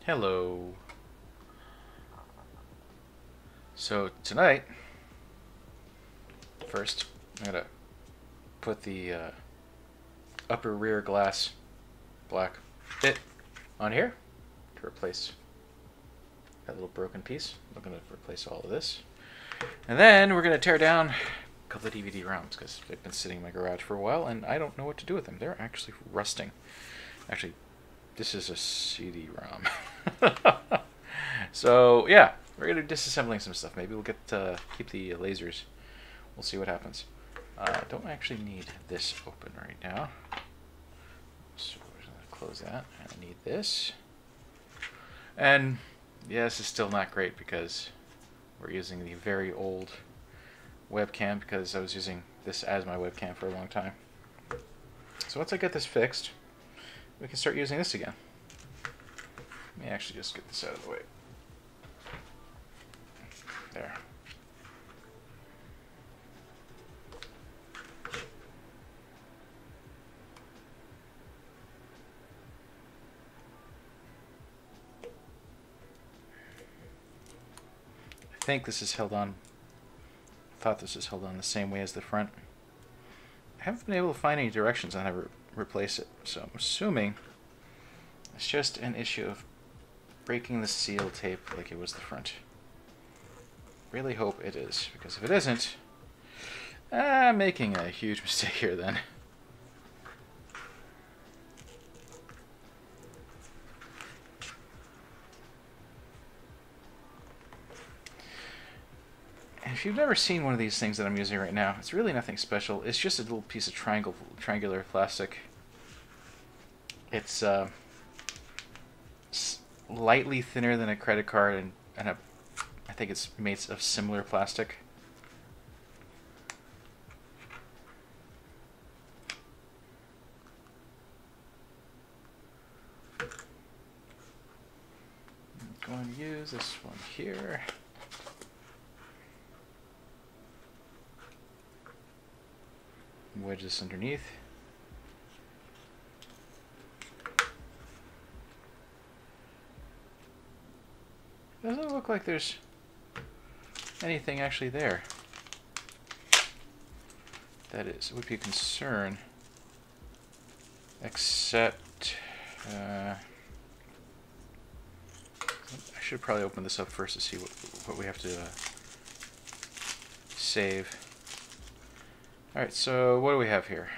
Hello. So tonight, first, I'm gonna put the upper rear glass black bit on here to replace that little broken piece. I'm gonna replace all of this, and then we're gonna tear down a couple of DVD-ROMs because they've been sitting in my garage for a while, and I don't know what to do with them. They're actually rusting. Actually, this is a CD-ROM. So yeah, we're gonna be disassembling some stuff. Maybe we'll get keep the lasers. We'll see what happens. Don't actually need this open right now, so we're gonna close that. I need this, and yeah, this is still not great because we're using the very old webcam because I was using this as my webcam for a long time. So once I get this fixed, we can start using this again. Let me actually just get this out of the way. There. I think this is held on. I thought this is held on the same way as the front. I haven't been able to find any directions on how to replace it, so I'm assuming it's just an issue of breaking the seal tape like it was the front. Really hope it is, because if it isn't, I'm making a huge mistake here then. And if you've never seen one of these things that I'm using right now, it's really nothing special. It's just a little piece of triangular plastic. It's slightly thinner than a credit card, and I think it's made of similar plastic. I'm going to use this one here. Wedge this underneath. Doesn't look like there's anything actually there. That is, would be a concern. Except, I should probably open this up first to see what we have to save. Alright, so what do we have here?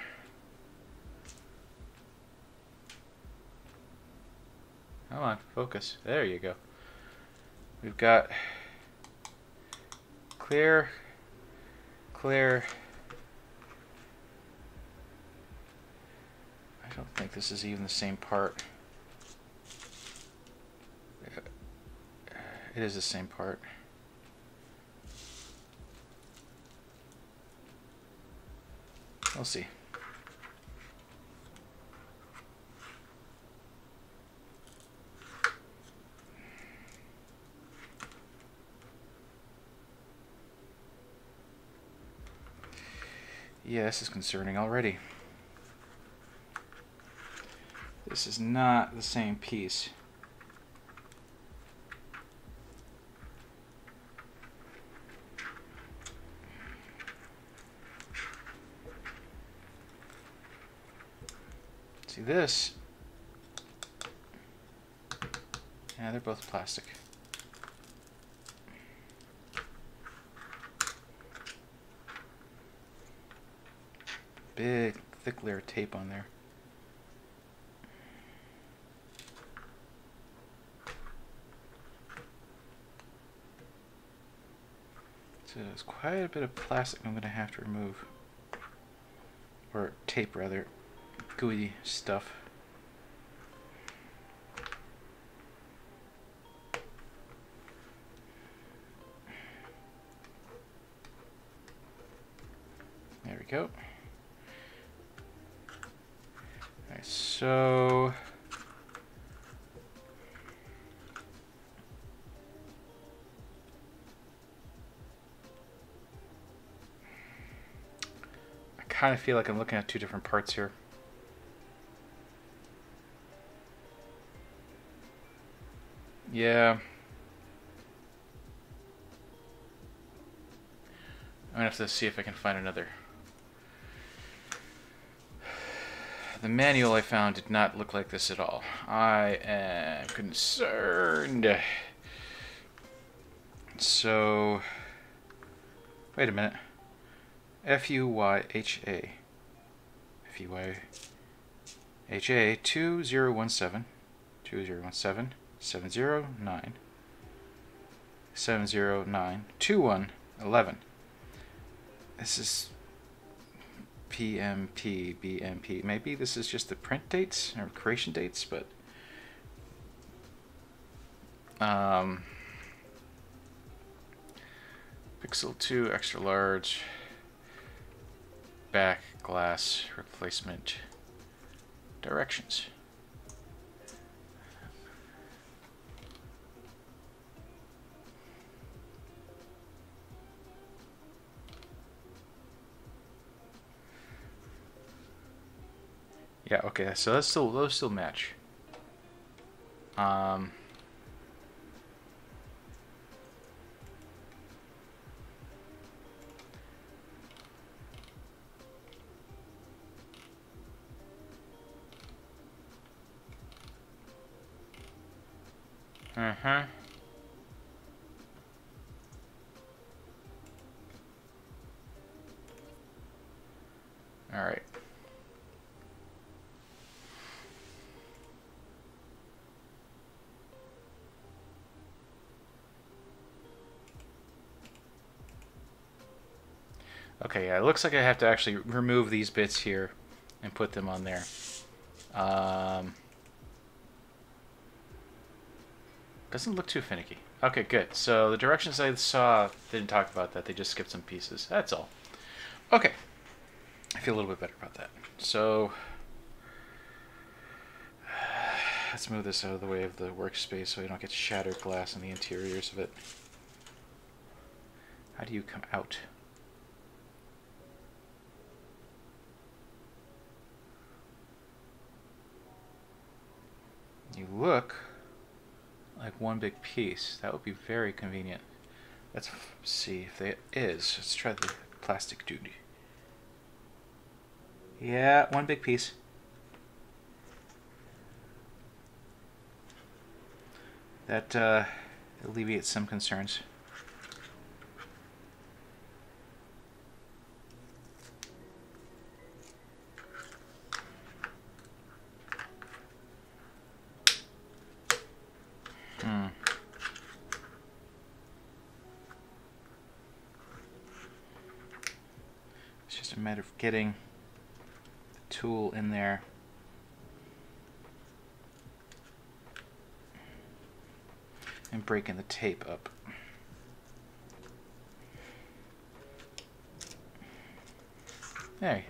Come on, focus. There you go. We've got clear, clear. I don't think this is even the same part. It is the same part. We'll see. Yeah, this is concerning already. This is not the same piece. See this? Yeah, they're both plastic. Big, thick layer of tape on there. So there's quite a bit of plastic I'm going to have to remove. Or tape, rather. Gooey stuff. There we go. Alright, so I kind of feel like I'm looking at two different parts here. Yeah. I'm gonna have to see if I can find another. The manual I found did not look like this at all. I am concerned. So, wait a minute. FUYHA. FUYHA 2017 709 2111. This is PMP, BMP. Maybe this is just the print dates or creation dates, but Pixel 2 extra large back glass replacement directions. Yeah, okay, so those still match. Uh-huh. All right. Okay, yeah, it looks like I have to actually remove these bits here and put them on there. Doesn't look too finicky. Okay, good. So the directions I saw didn't talk about that. They just skipped some pieces. That's all. Okay. I feel a little bit better about that. So let's move this out of the way of the workspace so we don't get shattered glass in the interiors of it. How do you come out? You look like one big piece. That would be very convenient. Let's see if there is. Let's try the plastic duty. Yeah, one big piece. That alleviates some concerns. It's just a matter of getting the tool in there. And breaking the tape up. There.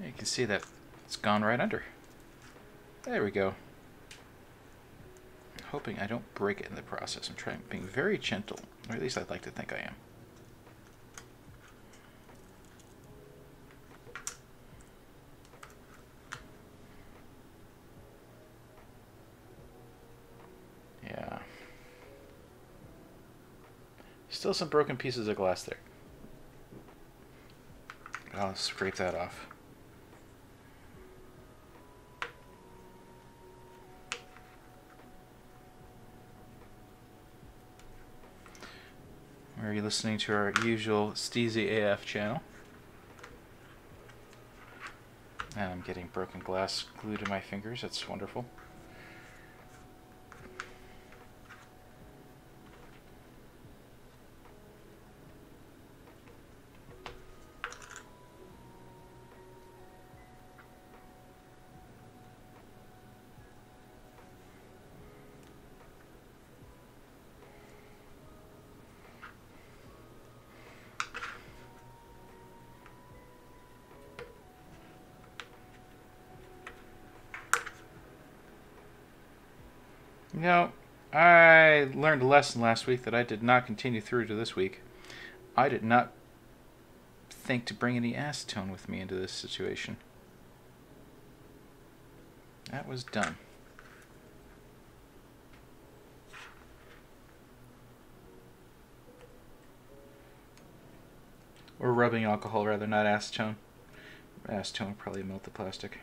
You can see that it's gone right under. There we go. Hoping I don't break it in the process. I'm trying being very gentle, or at least I'd like to think I am. Yeah. Still some broken pieces of glass there. I'll scrape that off. We're listening to our usual Steezy AF channel. And I'm getting broken glass glued to my fingers. That's wonderful. You know, I learned a lesson last week that I did not continue through to this week. I did not think to bring any acetone with me into this situation. That was dumb. Or rubbing alcohol rather, not acetone. Acetone would probably melt the plastic.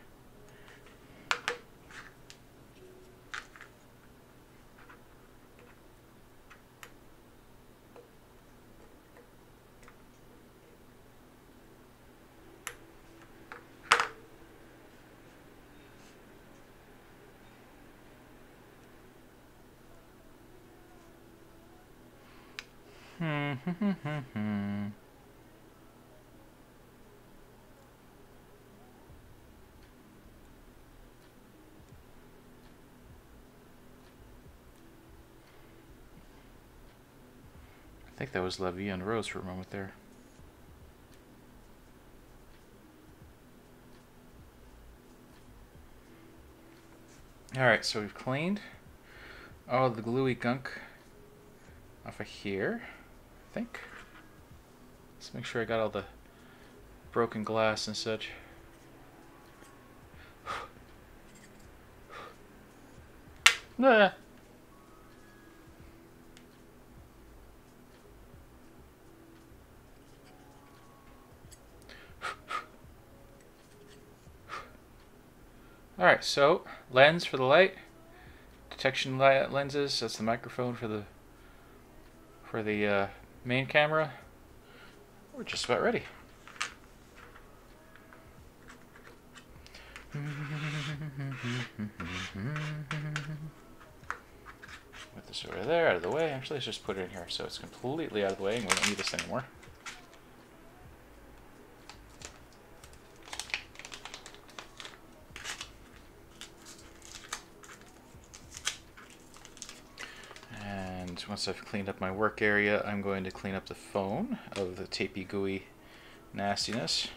I think that was La Vie en Rose for a moment there. Alright, so we've cleaned all the gluey gunk off of here, I think. Let's make sure I got all the broken glass and such. Nah. Alright, so lens for the light, detection lenses, that's the microphone for the main camera. We're just about ready. Put this over there, out of the way. Actually, let's just put it in here so it's completely out of the way and we don't need this anymore. And once I've cleaned up my work area, I'm going to clean up the phone of the tapey, gooey nastiness.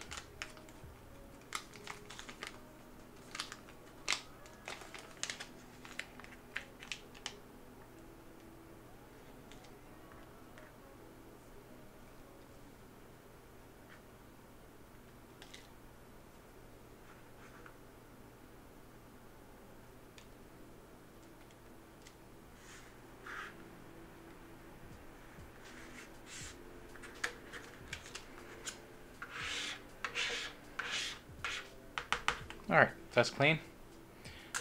Alright, that's clean.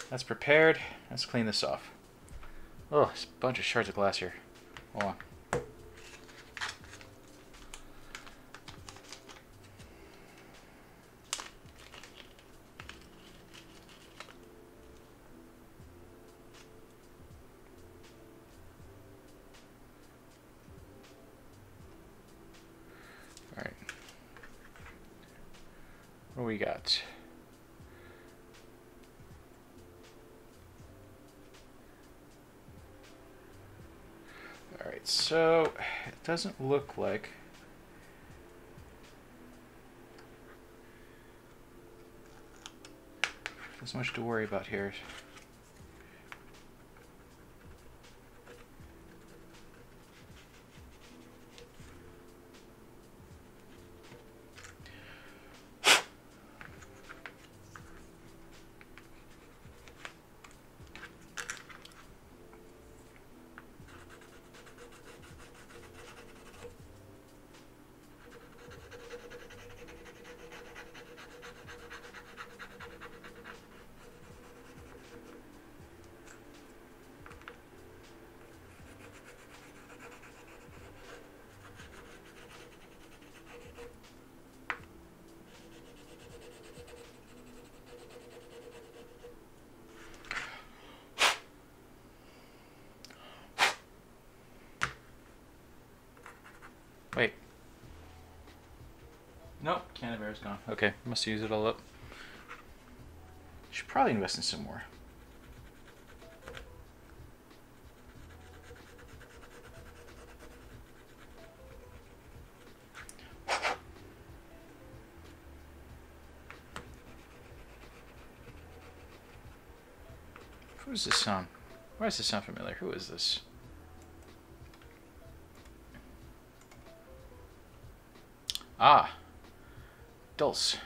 That's prepared. Let's clean this off. Oh, there's a bunch of shards of glass here. Hold on. Alright. What do we got? Alright, so it doesn't look like there's much to worry about here. Wait. Nope, can of air is gone. Okay, must use it all up. Should probably invest in some more. Who is this sound? Why does this sound familiar? Who is this? Ah, Dulce,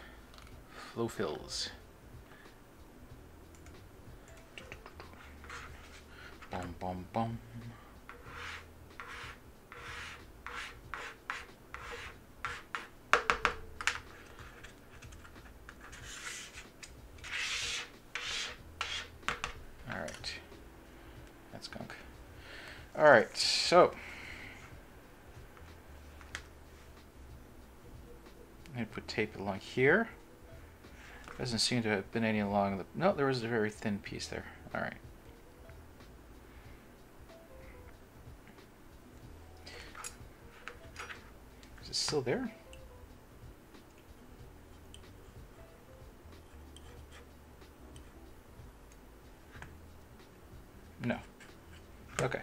Flow Fills. Bum bum bum. that skunk. Alright, so I'm going to put tape along here. Doesn't seem to have been any along the... No, there was a very thin piece there. Alright. Is it still there? No. Okay.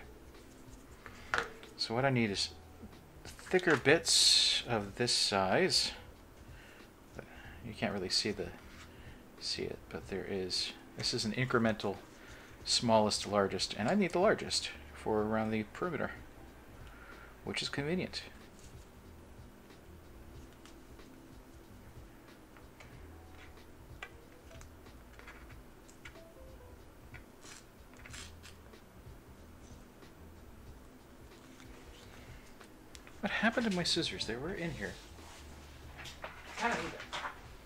So what I need is thicker bits of this size. You can't really see it, but there is. This is an incremental smallest to largest, and I need the largest for around the perimeter, which is convenient. What happened to my scissors? They were in here. I kind of need them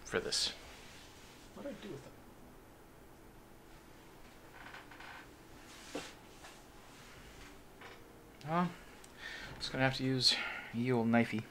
for this. What do I do with them? Oh, just gonna have to use ye old knifey.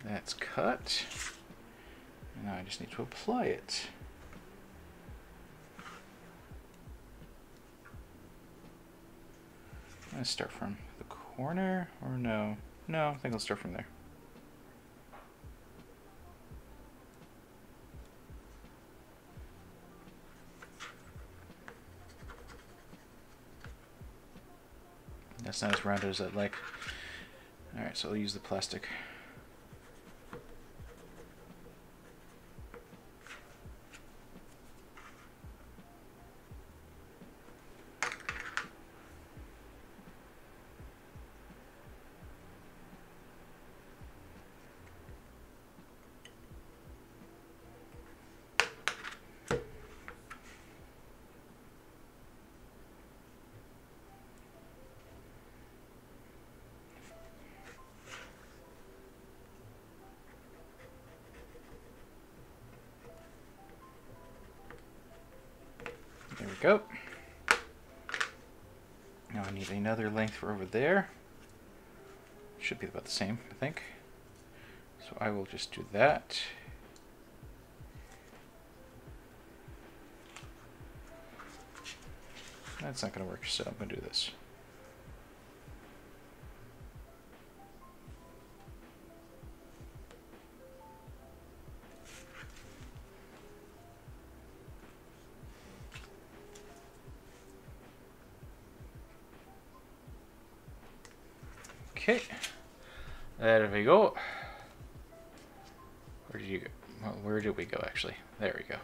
That's cut. Now I just need to apply it. I'm going to start from the corner, or no? No, I think I'll start from there. That's not as rounded as I'd like. Alright, so I'll use the plastic. There we go. Now I need another length for over there. Should be about the same, I think. So I will just do that. That's not going to work, so I'm going to do this. Okay, there we go. Where did you go? Well, where did we go, actually? There we go.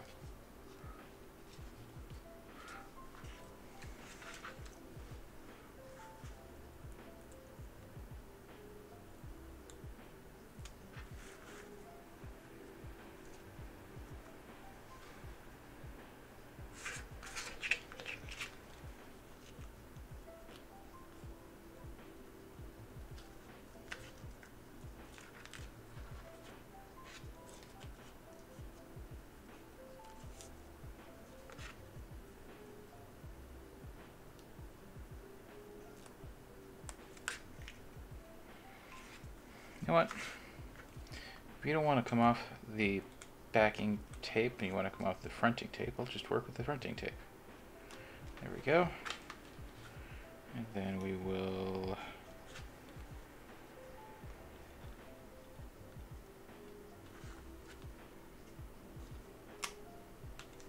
You know what? If you don't want to come off the backing tape and you want to come off the fronting tape, I'll just work with the fronting tape. There we go. And then we will...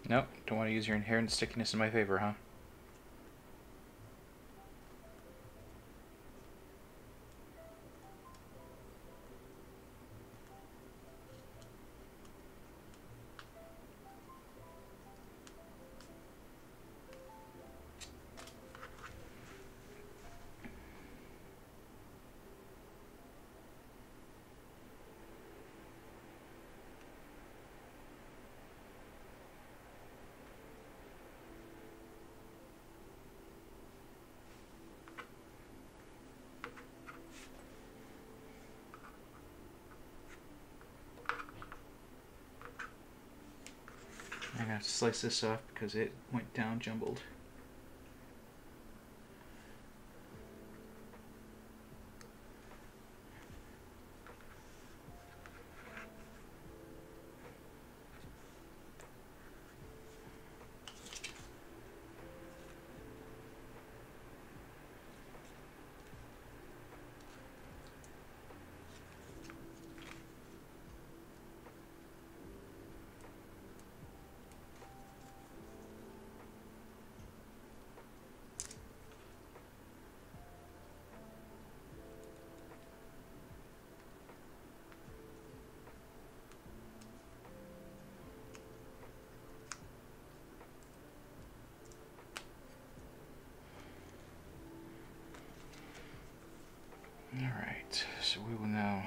Nope, don't want to use your inherent stickiness in my favor, huh? I'm gonna have to slice this off because it went down jumbled. Alright, so we will now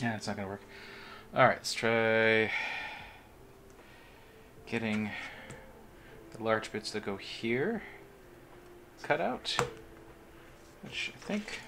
yeah, it's not gonna work. Alright, let's try getting the large bits that go here cut out, which I think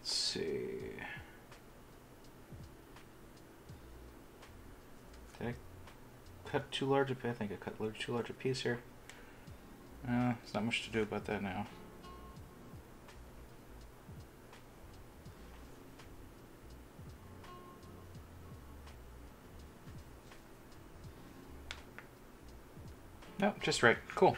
let's see. Did I cut too large a piece? I think I cut too large a piece here. There's not much to do about that now. No, just right. Cool.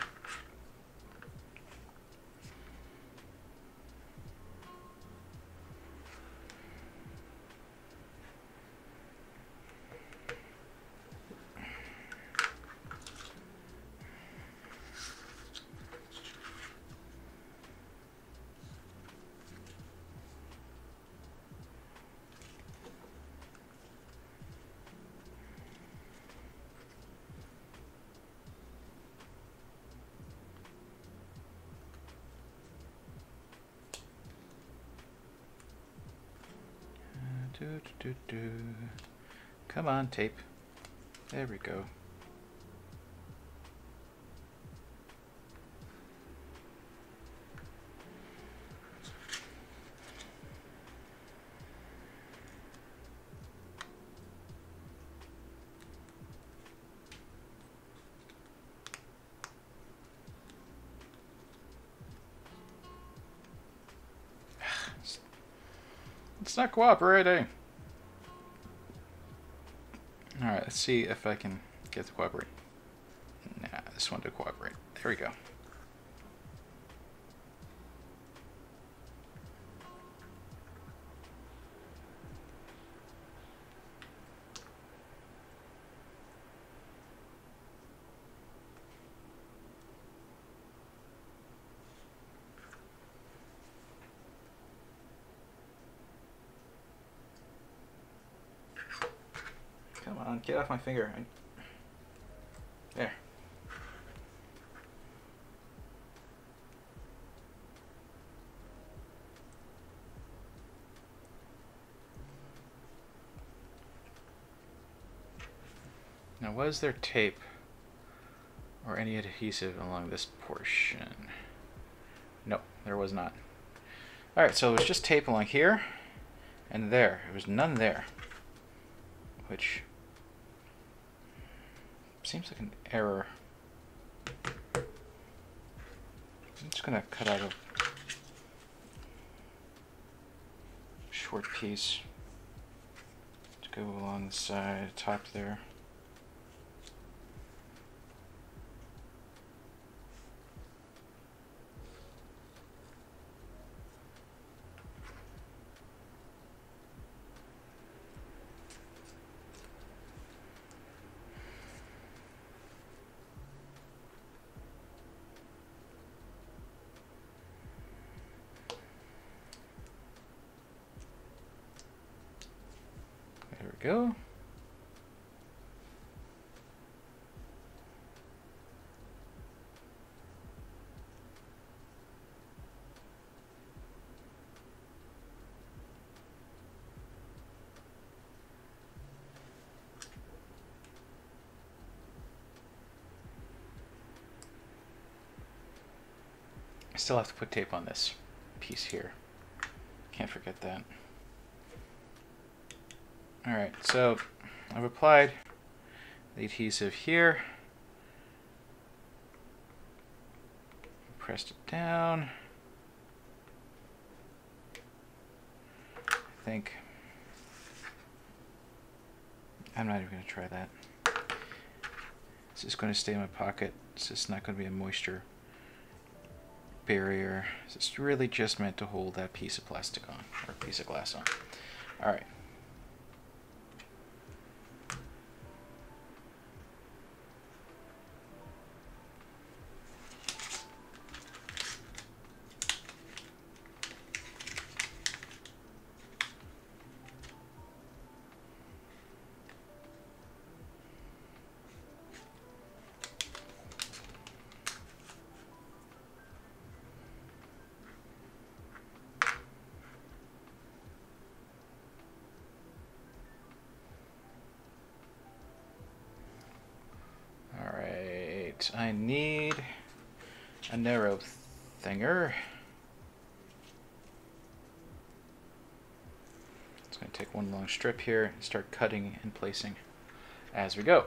Come on, tape. There we go. It's not cooperating. Alright, let's see if I can get it to cooperate. Nah, this one to cooperate. There we go. on, get off my finger. There. Now, was there tape or any adhesive along this portion? No, there was not. Alright, so it was just tape along here and there. There was none there, which seems like an error. I'm just going to cut out a short piece to go along the side, top there. There we go. I still have to put tape on this piece here. Can't forget that. Alright, so I've applied the adhesive here. Pressed it down. I think I'm not even going to try that. This is going to stay in my pocket. It's just not going to be a moisture barrier. It's really just meant to hold that piece of plastic on, or piece of glass on. Alright. I need a narrow thinger. It's going to take one long strip here and start cutting and placing as we go.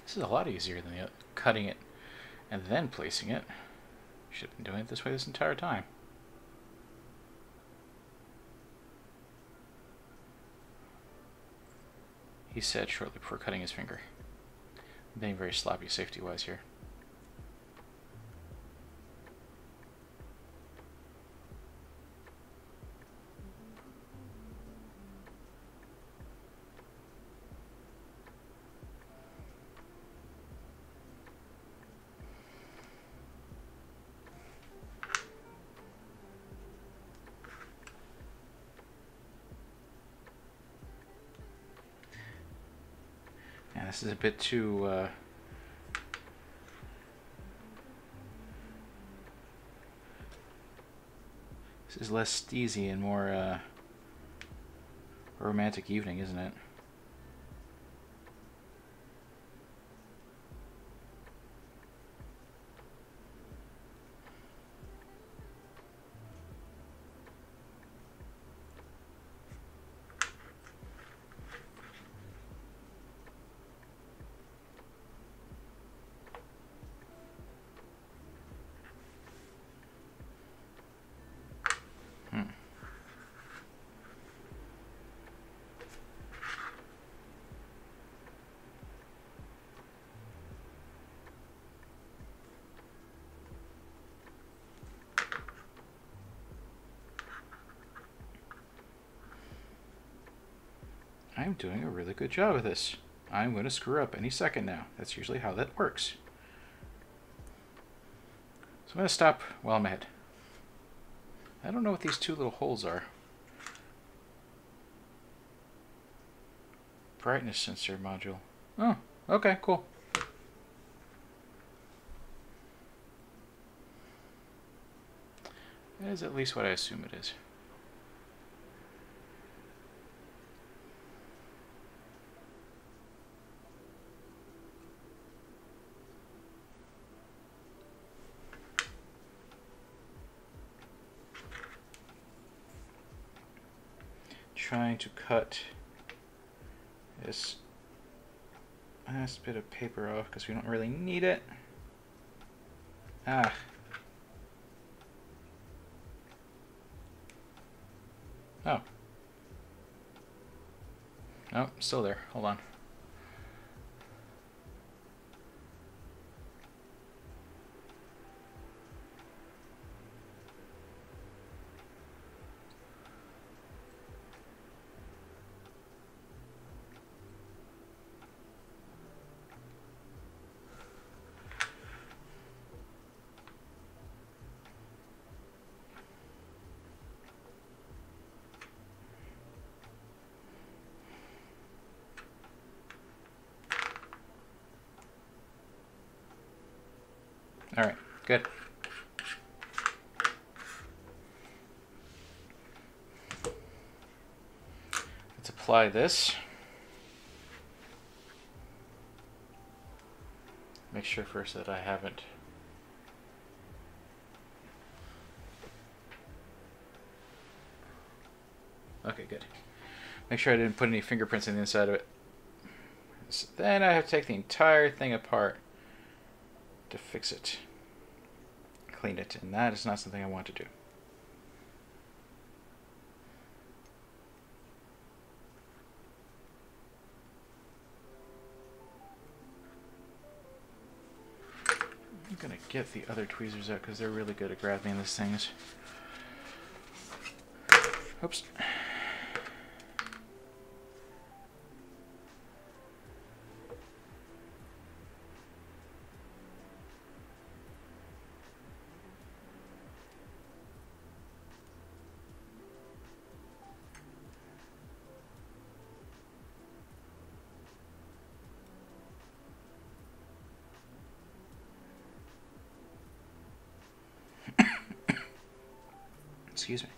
This is a lot easier than cutting it and then placing it. Should have been doing it this way this entire time. He said shortly before cutting his finger. I'm being very sloppy safety-wise here. This is a bit too... this is less steezy and more romantic evening, isn't it? I'm doing a really good job of this. I'm going to screw up any second now. That's usually how that works. So I'm going to stop while I'm ahead. I don't know what these two little holes are. Brightness sensor module. Oh, okay, cool. That is at least what I assume it is. Trying to cut this last bit of paper off because we don't really need it. Ah. Oh. Oh, still there. Hold on. All right, good. Let's apply this. Make sure first that I haven't. Okay, good. Make sure I didn't put any fingerprints on the inside of it. So then I have to take the entire thing apart to fix it. Clean it, and that is not something I want to do. I'm gonna get the other tweezers out because they're really good at grabbing these things. Oops. Excuse me.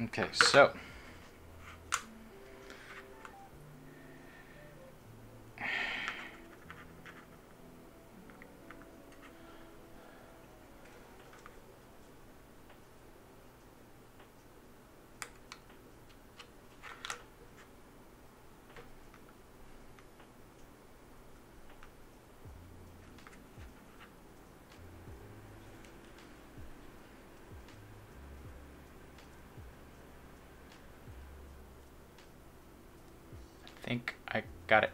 Okay, so I think I Got it.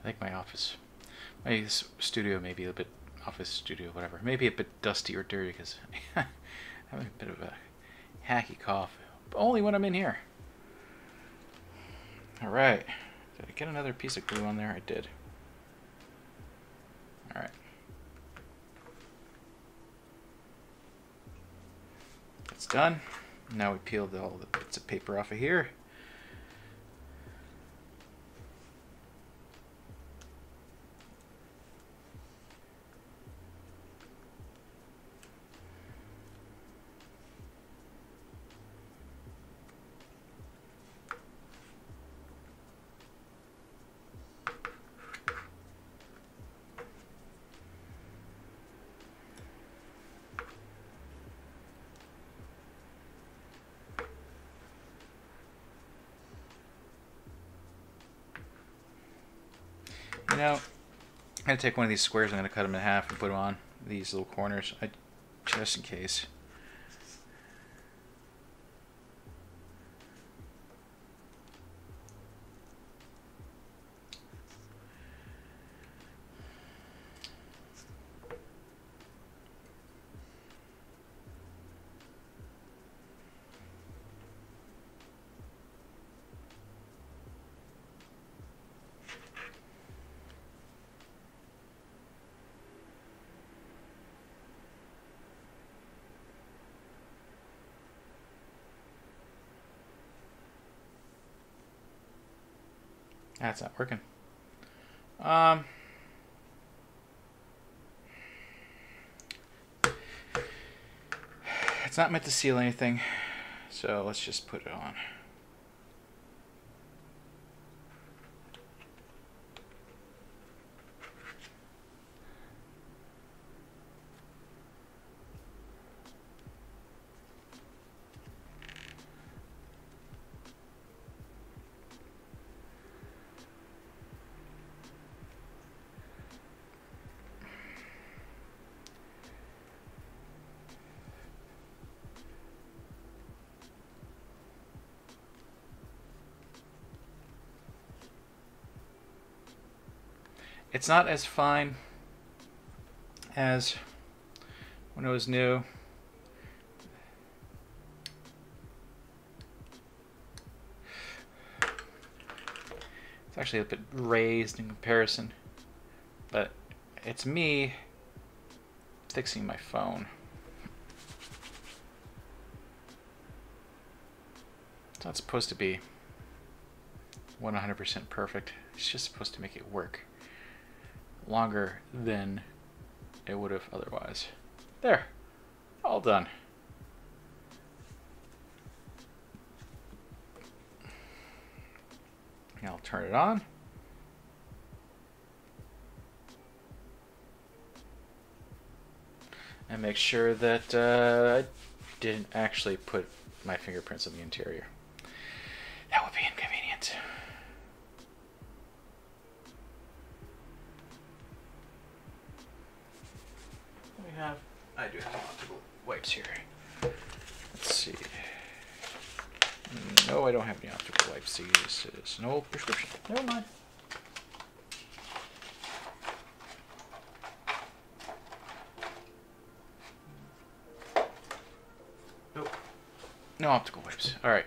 I think my studio may be a bit, office studio, whatever, maybe a bit dusty or dirty because I'm having a bit of a hacky cough, but only when I'm in here. All right, did I get another piece of glue on there? I did. All right. That's done. Now we peeled all the bits of paper off of here. You know, I'm going to take one of these squares, I'm going to cut them in half and put them on these little corners, just in case. That's not working. It's not meant to seal anything, so let's just put it on. It's not as fine as when it was new. It's actually a bit raised in comparison, but it's me fixing my phone. It's not supposed to be 100% perfect. It's just supposed to make it work longer than it would have otherwise. There, all done. Now I'll turn it on. And make sure that I didn't actually put my fingerprints on the interior. That would be inconvenient. I do have optical wipes here. Let's see. No, I don't have any optical wipes. This is no prescription. Never mind. Nope. No optical wipes. All right.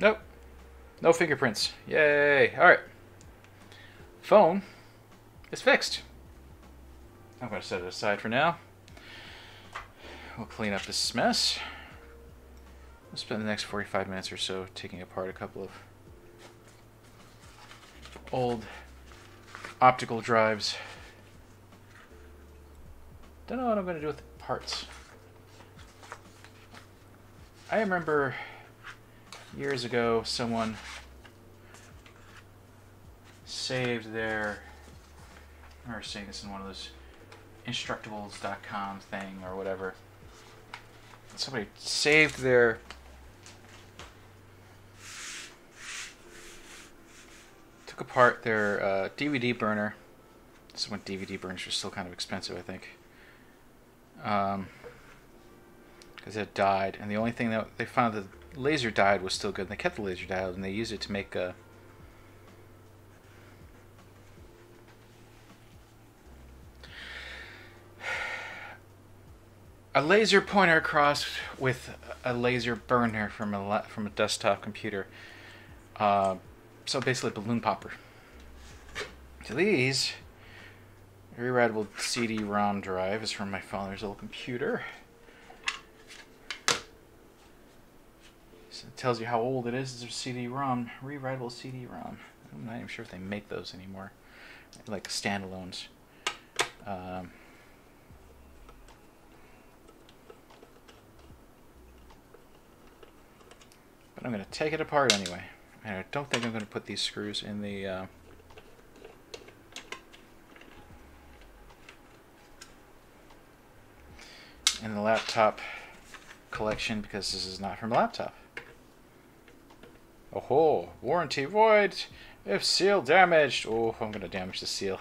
Nope. No fingerprints. Yay. All right. Phone is fixed. I'm going to set it aside for now. We'll clean up this mess. We'll spend the next 45 minutes or so taking apart a couple of old optical drives. Don't know what I'm going to do with the parts. I remember years ago, someone saved their, I remember seeing this in one of those instructables.com thing or whatever. Somebody saved their took apart their DVD burner. This is when DVD burners were still kind of expensive, I think. Because it died, and the only thing that they found that the laser diode was still good, and they kept the laser diode and they used it to make a laser pointer across with a laser burner from a desktop computer. So basically a balloon popper. So these rewritable CD-ROM drive is from my father's old computer. So it tells you how old it is. It's a CD-ROM, rewritable CD-ROM. I'm not even sure if they make those anymore, like standalones. But I'm going to take it apart anyway. And I don't think I'm going to put these screws in the laptop collection because this is not from a laptop. Oh, warranty void if seal damaged. Oh, I'm going to damage the seal.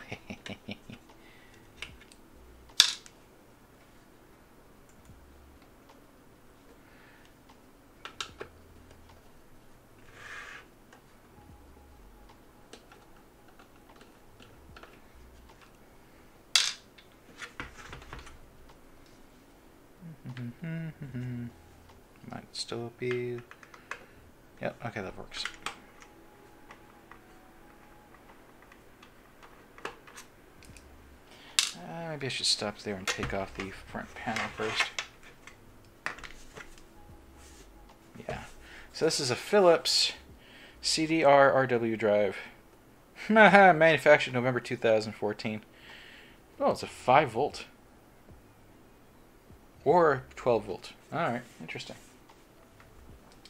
Might still be. Yep, okay, that works. Maybe I should stop there and take off the front panel first. Yeah. So this is a Philips CDR-RW drive. Manufactured November 2014. Oh, it's a 5 volt. Or 12 volt. Alright, interesting.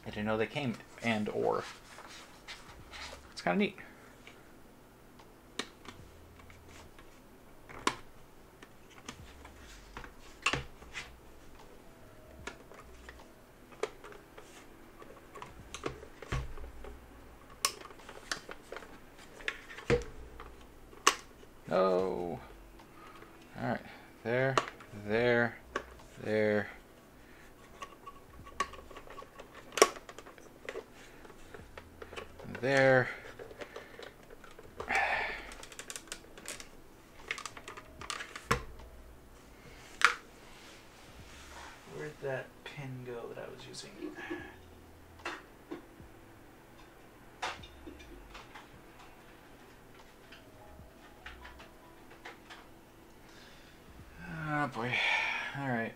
I didn't know they came and or. It's kind of neat. Oh. Alright. There. There. There. Where'd that pin go that I was using? Oh boy. Alright.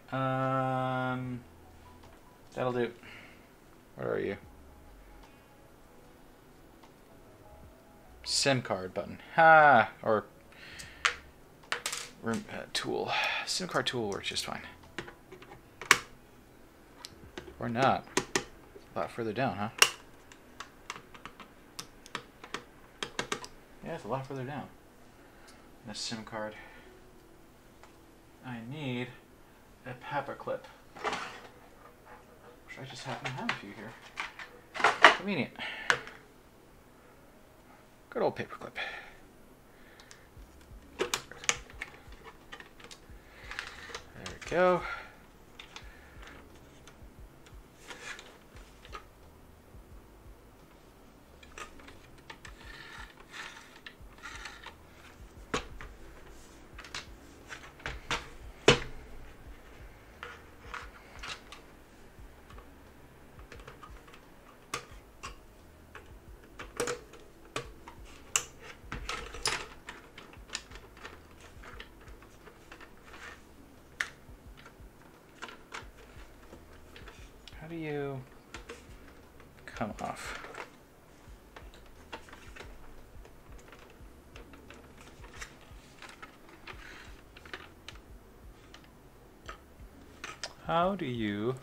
That'll do. Where are you? SIM card button. Ha! Or tool. SIM card tool works just fine. Or not. A lot further down, huh? Yeah, it's a lot further down. And a SIM card. I need a paper clip. Which I just happen to have a few here. Convenient. Good old paperclip. There we go. How do you come off? How do you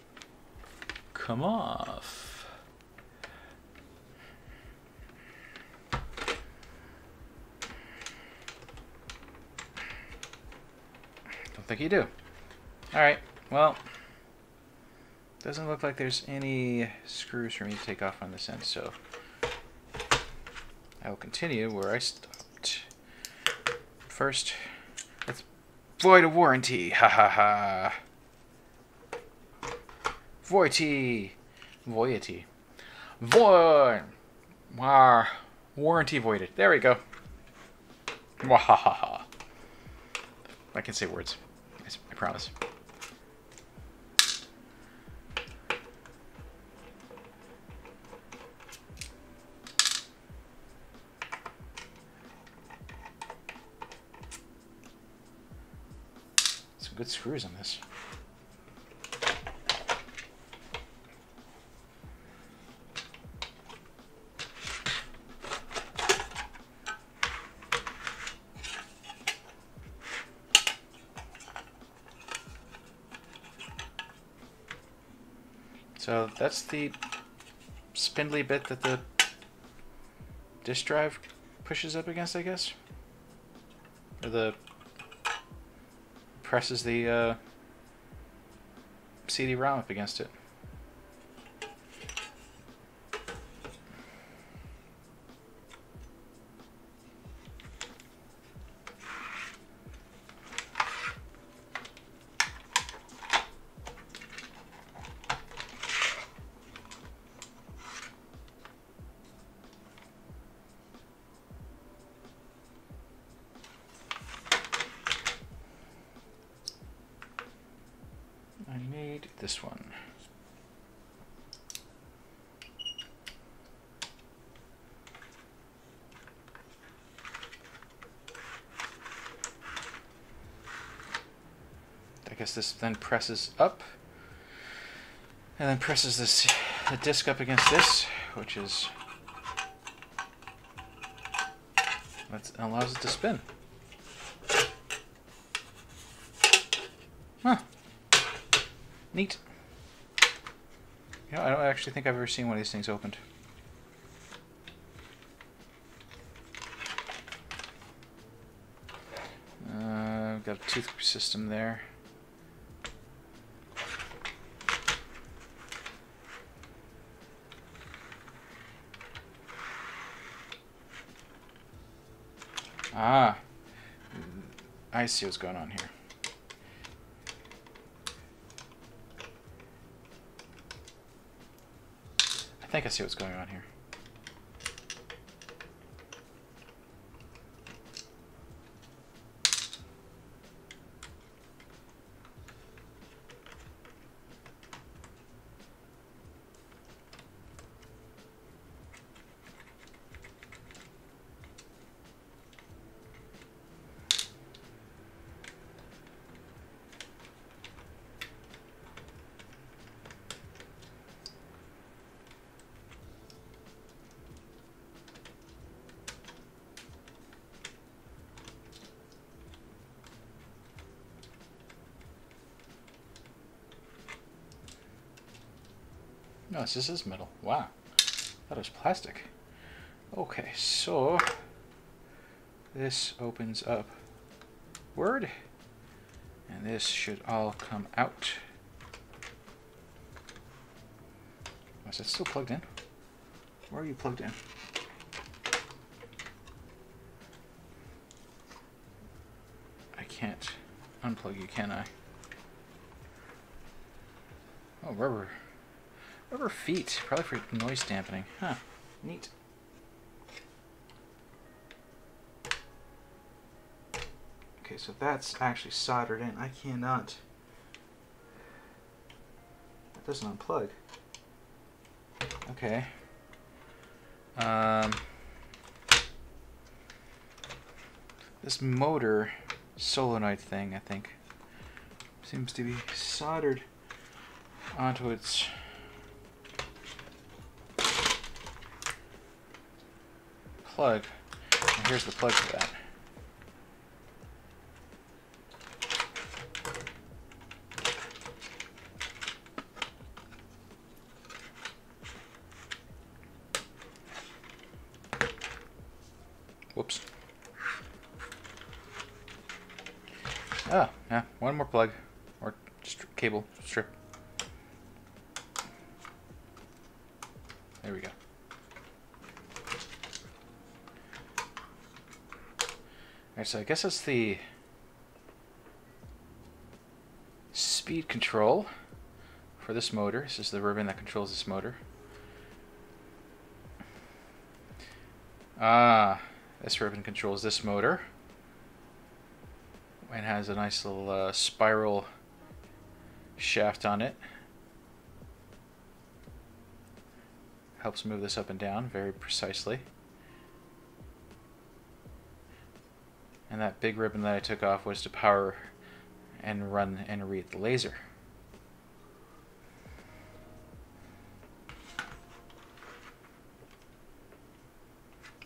come off? think you do. Alright, well, doesn't look like there's any screws for me to take off on this end, so I will continue where I stopped. First, let's void a warranty. Ha ha ha. Voity. Voity. Void. Warranty voided. There we go. Wahahaha. I can say words. I promise. Some good screws on this. So that's the spindly bit that the disk drive pushes up against, I guess? Or the presses the CD-ROM up against it. I need this one. I guess this then presses up and then presses the disc up against this, which is that allows it to spin. Huh. Neat. You know, I don't actually think I've ever seen one of these things opened. Got a tooth system there. Ah, I see what's going on here. I think I see what's going on here. No, this is metal. Wow. That was plastic. Okay, so this opens up word, and this should all come out. Oh, is that still plugged in? Where are you plugged in? I can't unplug you, can I? Oh, rubber. Rubber feet, probably for noise dampening. Huh, neat. Okay, so that's actually soldered in. I cannot. That doesn't unplug. Okay. This motor solenoid thing, I think, seems to be soldered onto its plug. And here's the plug for that. Whoops. Oh, yeah, one more plug. Or cable strip. There we go. Alright, so I guess that's the speed control for this motor. This is the ribbon that controls this motor. This ribbon controls this motor. And has a nice little spiral shaft on it. Helps move this up and down very precisely. And that big ribbon that I took off was to power and run and read the laser.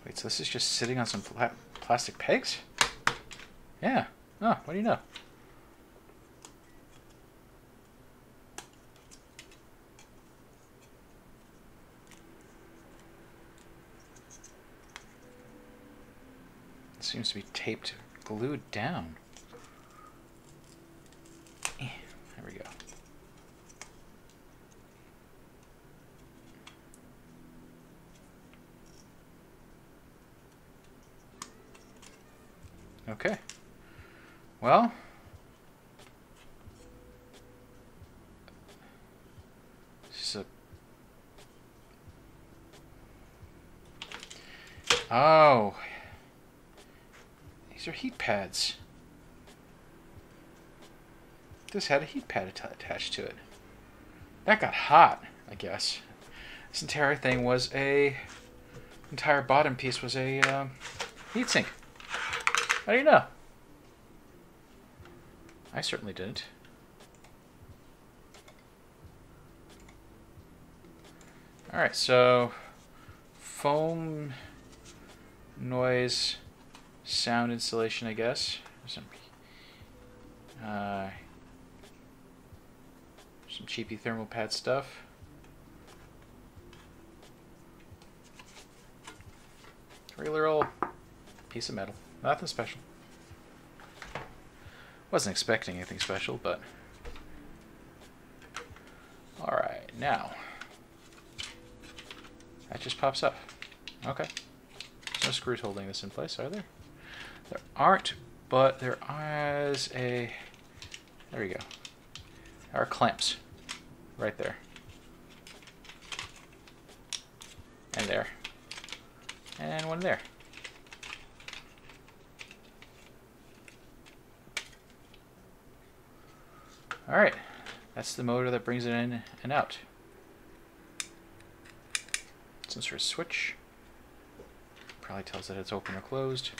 Wait, so this is just sitting on some plastic pegs? Yeah. Oh, what do you know? It seems to be taped, glued down. There we go. Okay. Well, this is a... Oh, these are heat pads. This had a heat pad attached to it. That got hot, I guess. This entire thing was entire bottom piece was a heatsink. How do you know? I certainly didn't. Alright, so foam, noise, sound insulation, I guess. Some cheapy thermal pad stuff. Regular old piece of metal. Nothing special. Wasn't expecting anything special, but... Alright, now... That just pops up. Okay. There's no screws holding this in place, are there? There aren't, but there is a... There we go. There are clamps. Right there. And there. And one there. Alright, that's the motor that brings it in and out. Some sort of switch. Probably tells it it's open or closed.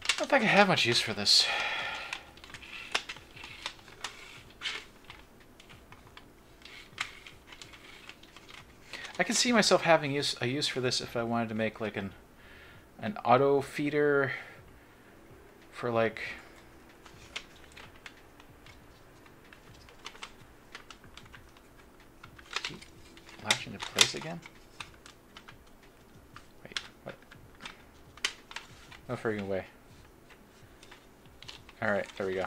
I don't think I have much use for this. I can see myself having a use for this if I wanted to make like an auto feeder for like latch into place again. Wait, what? No friggin' way. All right, there we go.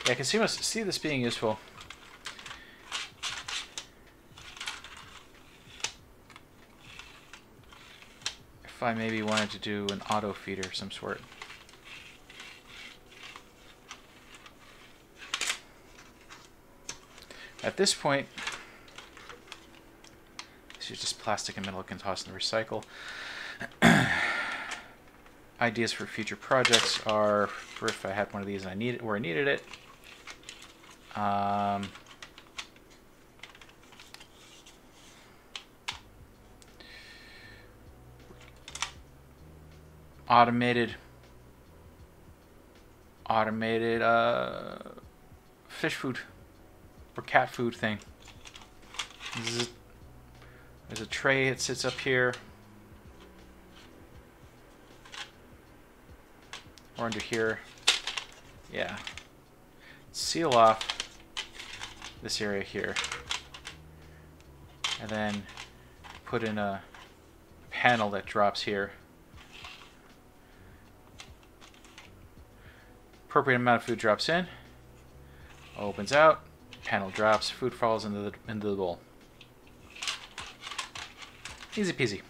Yeah, I can see this being useful. If I maybe wanted to do an auto feeder of some sort. At this point, this is just plastic and metal I can toss in the recycle. Ideas for future projects are for if I had one of these and I needed it. Automated fish food or cat food thing. There's a tray that sits up here or under here. Yeah. Seal off this area here. And then put in a panel that drops here. Appropriate amount of food drops in. Opens out. Panel drops. Food falls into the bowl. Easy peasy.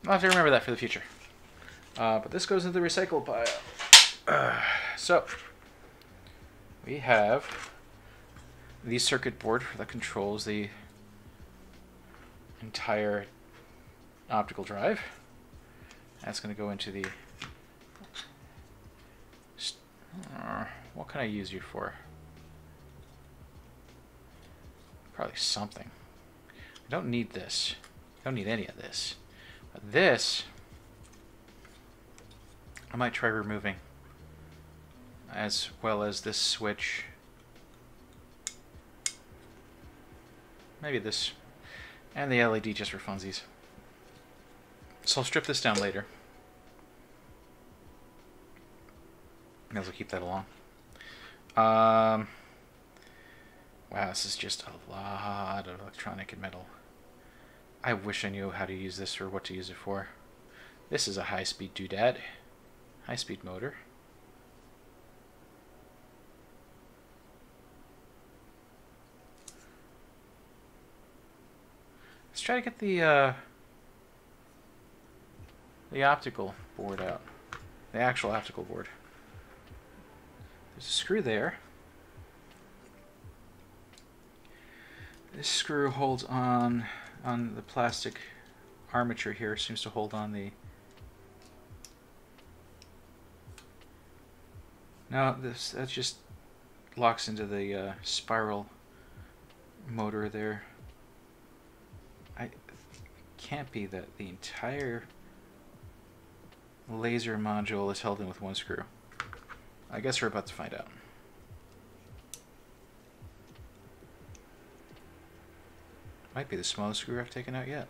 I'll have to remember that for the future. But this goes into the recycle pile. So, we have the circuit board that controls the entire optical drive. That's going to go into the... what can I use you for? Probably something. I don't need this. I don't need any of this. But this, I might try removing, as well as this switch. Maybe this, and the LED just for funsies. So I'll strip this down later. May as well keep that along. Wow, this is just a lot of electronic and metal. I wish I knew how to use this or what to use it for. This is a high-speed doodad. High-speed motor. Let's try to get the optical board out. The actual optical board. There's a screw there. This screw holds on the plastic armature here. Seems to hold on the... No, that just locks into the spiral motor there. I can't be that the entire laser module is held in with one screw. I guess we're about to find out. Might be the smallest screw I've taken out yet.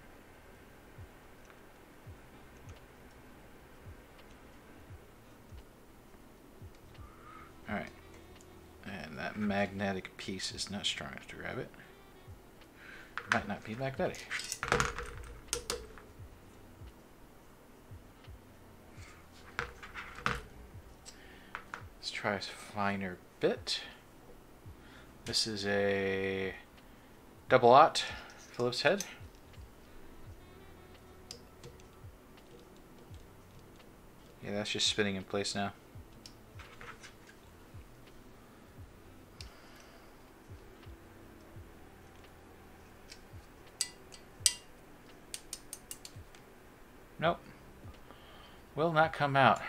Alright. And that magnetic piece is not strong enough to grab it. Might not be magnetic. Let's try a finer bit. This is a double-aught Phillips head. Yeah, that's just spinning in place now. Nope. Will not come out.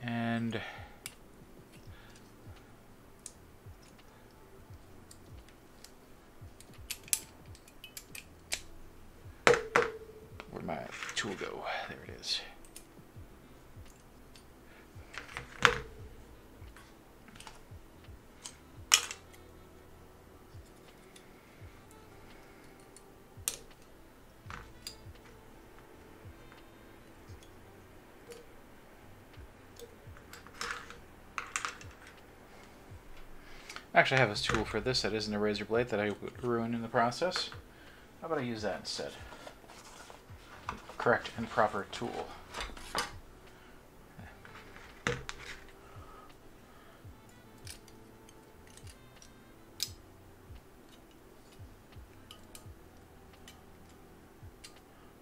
And where'd my tool go? There it is. Actually, I have a tool for this that isn't a razor blade that I would ruin in the process. How about I use that instead? Correct and proper tool.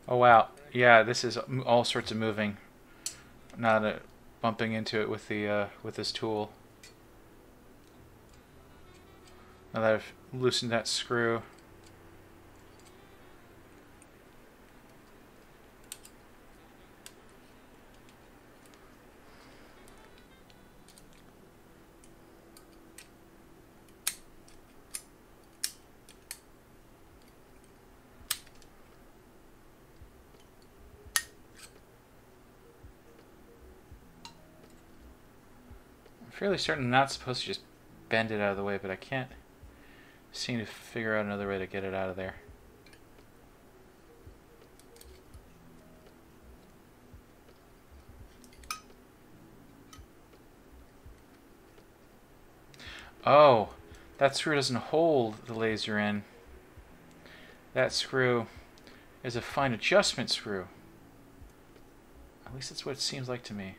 Oh wow, yeah, this is all sorts of moving. Not bumping into it with the with this tool. Now that I've loosened that screw. I'm fairly certain I'm not supposed to just bend it out of the way, but I can't seem to figure out another way to get it out of there. Oh, that screw doesn't hold the laser in. That screw is a fine adjustment screw. At least that's what it seems like to me.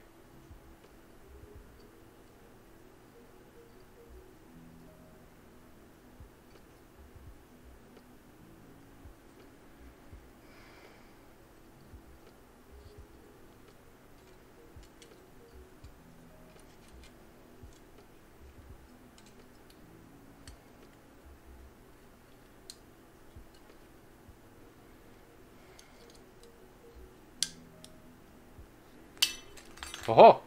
Oh!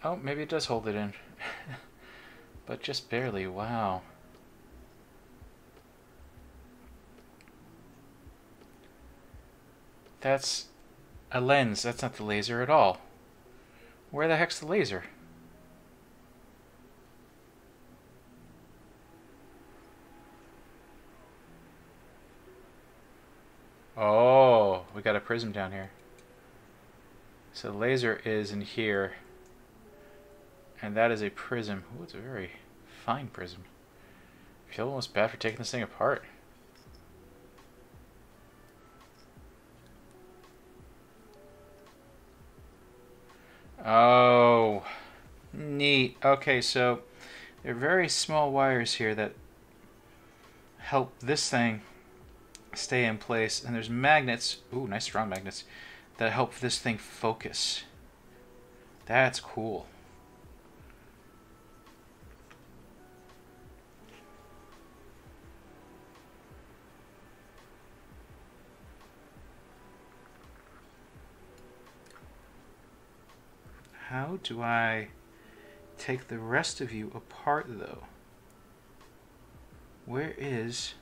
Oh, maybe it does hold it in. But just barely, wow. That's a lens, that's not the laser at all. Where the heck's the laser? Oh, we got a prism down here. So the laser is in here. And that is a prism. Ooh, it's a very fine prism. I feel almost bad for taking this thing apart. Oh, neat. Okay, so there are very small wires here that help this thing stay in place, and there's magnets, ooh, nice strong magnets, that help this thing focus. That's cool. How do I take the rest of you apart, though? Where is...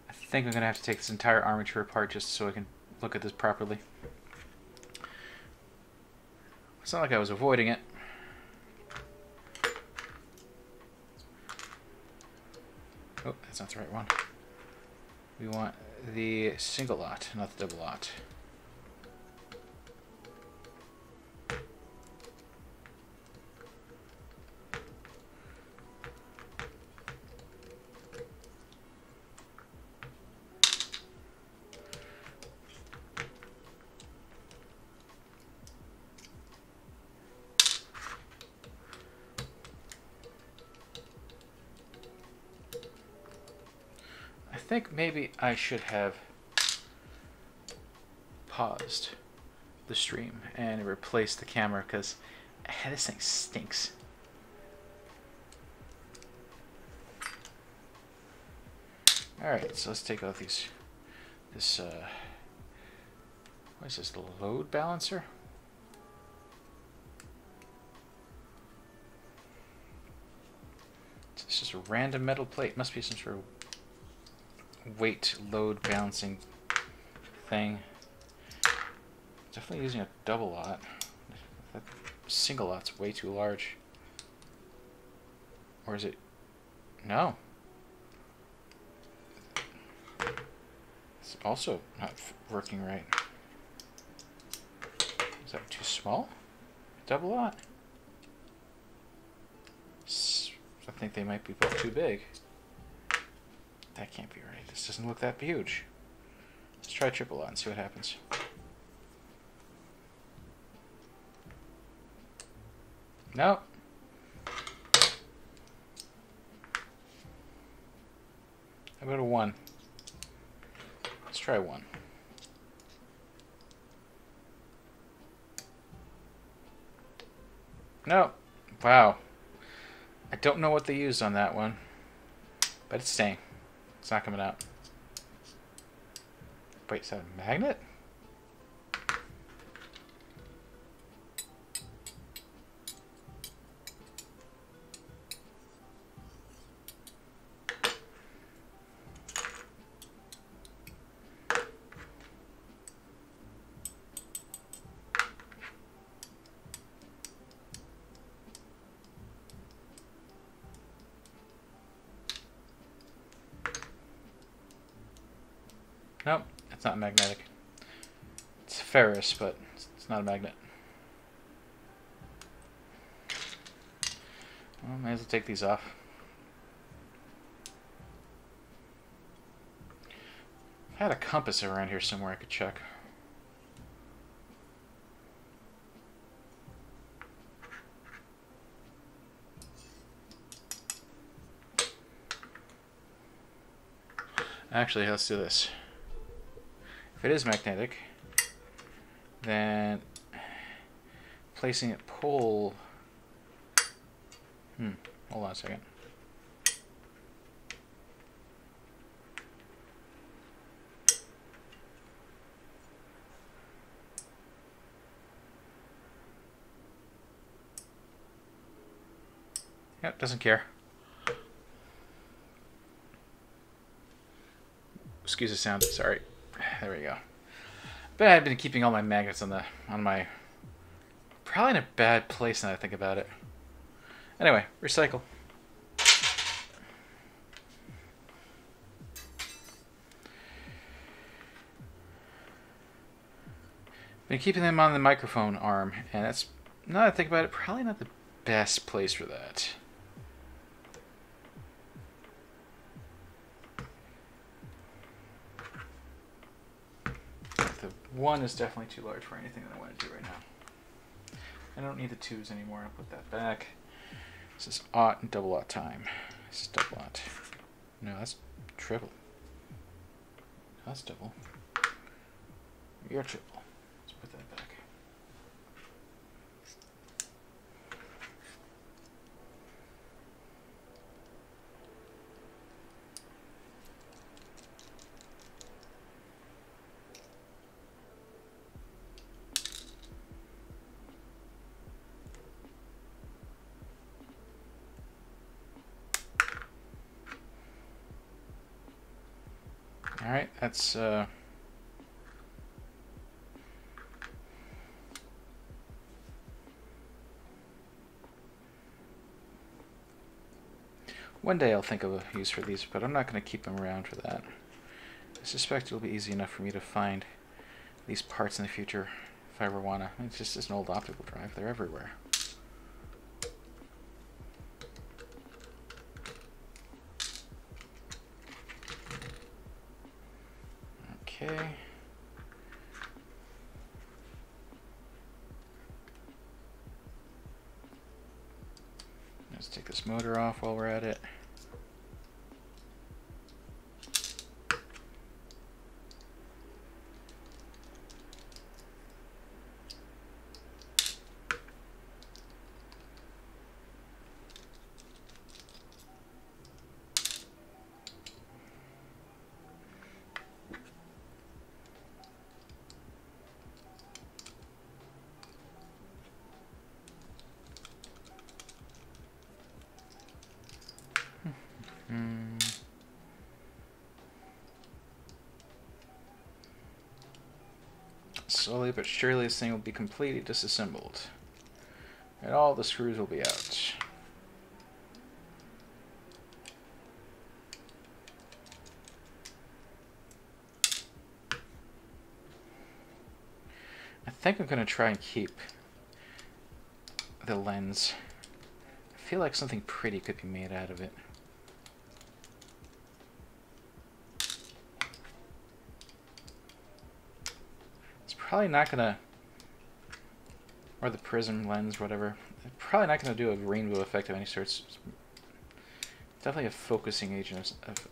I think I'm going to have to take this entire armature apart just so I can look at this properly. It's not like I was avoiding it. Oh, that's not the right one. We want the single lot, not the double lot. I think maybe I should have paused the stream and replaced the camera because this thing stinks. Alright, so let's take out what is this, the load balancer? It's just a random metal plate. Must be some sort of weight load balancing thing. Definitely using a double lot. That single lot's way too large. Or is it? No. It's also not working right. Is that too small? Double lot? I think they might be both too big. That can't be right. This doesn't look that huge. Let's try triple lot and see what happens. Nope. How about a 1? Let's try 1. No. Wow. I don't know what they used on that one, but it's staying. It's not coming out. Wait, is that a magnet? Nope, it's not magnetic. It's ferrous, but it's not a magnet. Well, might as well take these off. I had a compass around here somewhere I could check. Actually, let's do this. If it is magnetic, then placing it pole... hold on a second. Yep, doesn't care. Excuse the sound. Sorry. There we go. But I've been keeping all my magnets on my... Probably in a bad place now that I think about it. Anyway, recycle. Been keeping them on the microphone arm, and that's, now that I think about it, probably not the best place for that. The one is definitely too large for anything that I want to do right now. I don't need the twos anymore. I'll put that back. This is aught and double aught time. This is double aught. No, that's triple. No, that's double. You're triple. Let's put that back. All right, that's one day I'll think of a use for these, but I'm not going to keep them around for that. I suspect it'll be easy enough for me to find these parts in the future if I ever wanna. It's just an old optical drive. They're everywhere. Okay. Let's take this motor off while we're at it. Slowly but surely this thing will be completely disassembled. And all the screws will be out. I think I'm going to try and keep the lens. I feel like something pretty could be made out of it. Probably not gonna, or the prism lens, whatever. Probably not gonna do a rainbow effect of any sort. It's definitely a focusing agent of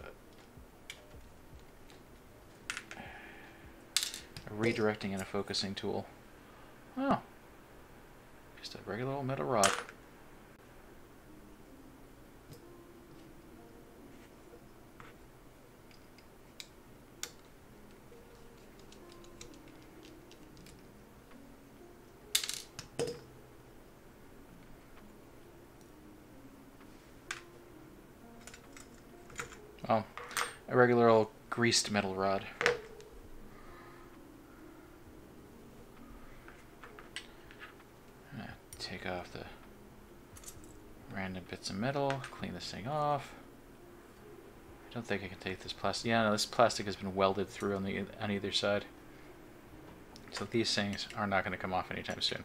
a redirecting and a focusing tool. Oh, just a regular old metal rod. Oh, a regular old greased metal rod. Take off the random bits of metal, clean this thing off. I don't think I can take this plastic. Yeah, no, this plastic has been welded through on either side. So these things are not going to come off anytime soon.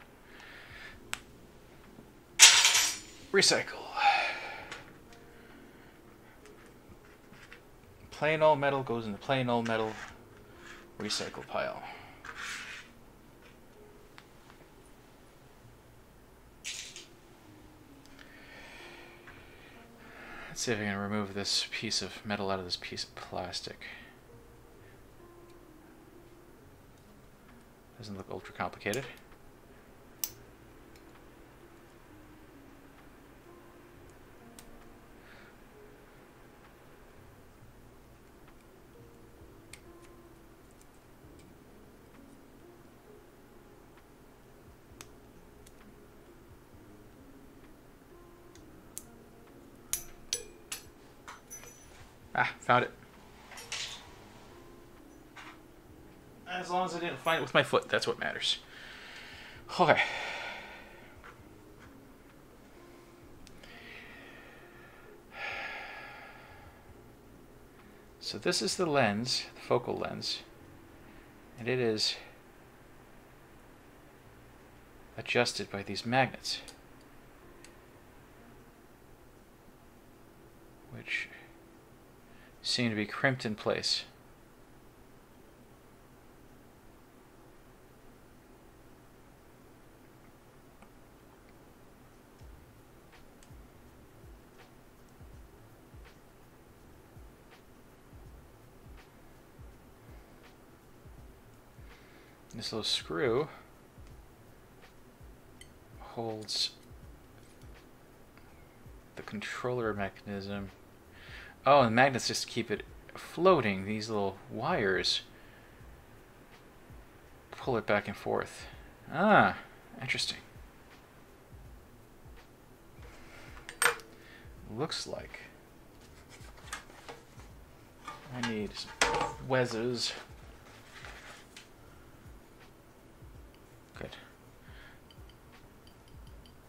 Recycle. Plain old metal goes in the plain old metal recycle pile. Let's see if I can remove this piece of metal out of this piece of plastic. Doesn't look ultra complicated. Ah, found it. As long as I didn't find it with my foot, that's what matters. Okay. So this is the lens, the focal lens, and it is adjusted by these magnets, which seem to be crimped in place. This little screw holds the controller mechanism. Oh, and magnets just keep it floating. These little wires pull it back and forth. Ah, interesting. Looks like I need some wezzers. Good.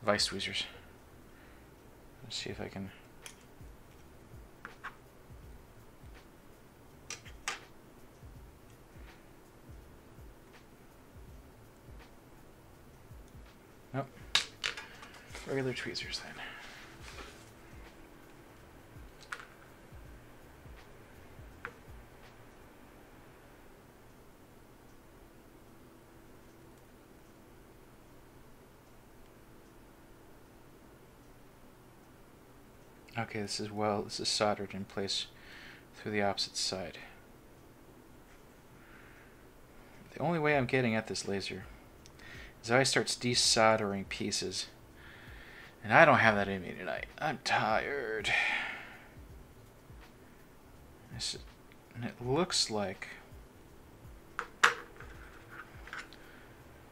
Vice tweezers. Let's see if I can. Nope. Regular tweezers then. Okay, this is soldered in place through the opposite side. The only way I'm getting at this laser is I start desoldering pieces. And I don't have that in me tonight. I'm tired. And it looks like